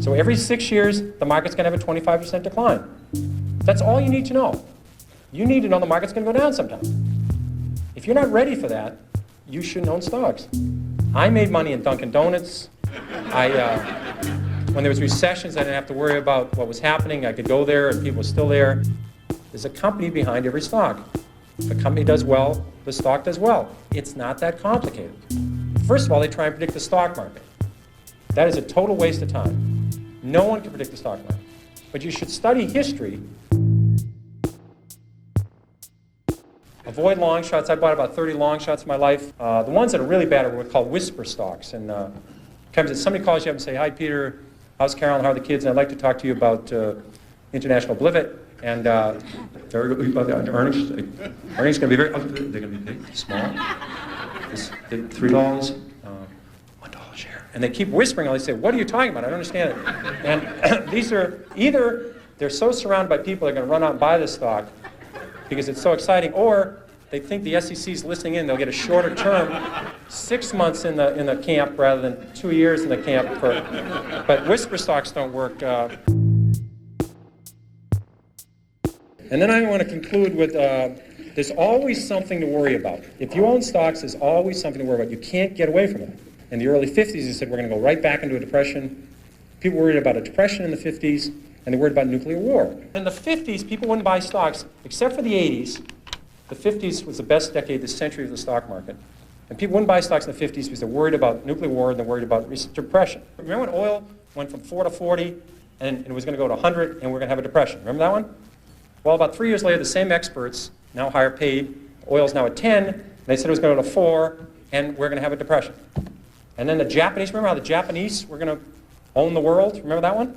So every 6 years, the market's going to have a 25% decline. That's all you need to know. You need to know the market's going to go down sometime. If you're not ready for that, you shouldn't own stocks. I made money in Dunkin' Donuts. When there was recessions, I didn't have to worry about what was happening. I could go there and people were still there. There's a company behind every stock. If a company does well, the stock does well. It's not that complicated. First of all, they try and predict the stock market. That is a total waste of time. No one can predict the stock market. But you should study history. Avoid long shots. I bought about 30 long shots in my life. The ones that are really bad are what we call whisper stocks. And somebody calls you up and say, "Hi, Peter. How's Carolyn? How are the kids? And I'd like to talk to you about International Blivet." And they're about the earnings. Earnings going to be very. They're going to be big, small. $3, $1 share. And they keep whispering. They say, "What are you talking about? I don't understand it." And these are either they're so surrounded by people they're going to run out and buy this stock because it's so exciting, or they think the SEC is listening in. They'll get a shorter term, 6 months in the camp rather than 2 years in the camp. But whisper stocks don't work. And then I want to conclude with there's always something to worry about. If you own stocks, there's always something to worry about. You can't get away from it. In the early 50s, they said we're going to go right back into a depression. People worried about a depression in the 50s, and they worried about nuclear war. In the 50s, people wouldn't buy stocks, except for the 80s. The 50s was the best decade this century of the stock market. And people wouldn't buy stocks in the 50s because they're worried about nuclear war and they're worried about depression. Remember when oil went from 4 to 40 and it was going to go to 100 and we're going to have a depression? Remember that one? Well, about 3 years later, the same experts, now higher paid, oil's now at 10, and they said it was going to go to 4 and we're going to have a depression. And then the Japanese, remember how the Japanese were going to own the world? Remember that one?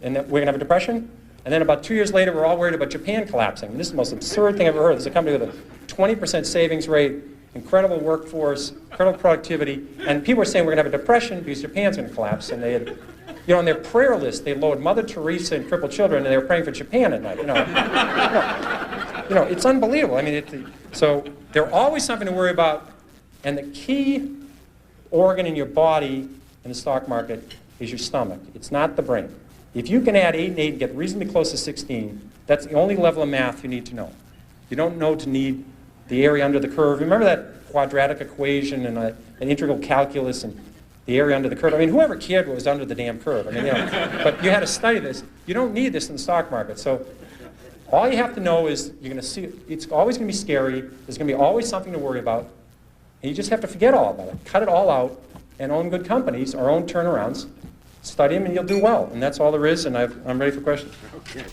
And that we're going to have a depression? And then about 2 years later, we're all worried about Japan collapsing. And this is the most absurd thing I've ever heard. There's a company with a 20% savings rate, incredible workforce, incredible productivity, and people were saying we're going to have a depression because Japan's going to collapse. And they had, on their prayer list, they loaded Mother Teresa and crippled children, and they were praying for Japan at night. It's unbelievable. I mean, so there's always something to worry about, and the key organ in your body in the stock market is your stomach. It's not the brain. If you can add 8 and 8 and get reasonably close to 16, that's the only level of math you need to know. You don't know to need the area under the curve. Remember that quadratic equation and an integral calculus and the area under the curve? I mean, whoever cared what was under the damn curve? I mean, but you had to study this. You don't need this in the stock market. So all you have to know is you're going to see it's always going to be scary. There's going to be always something to worry about. And you just have to forget all about it. Cut it all out and own good companies or own turnarounds. Study them and you'll do well. And that's all there is, and I'm ready for questions. Okay.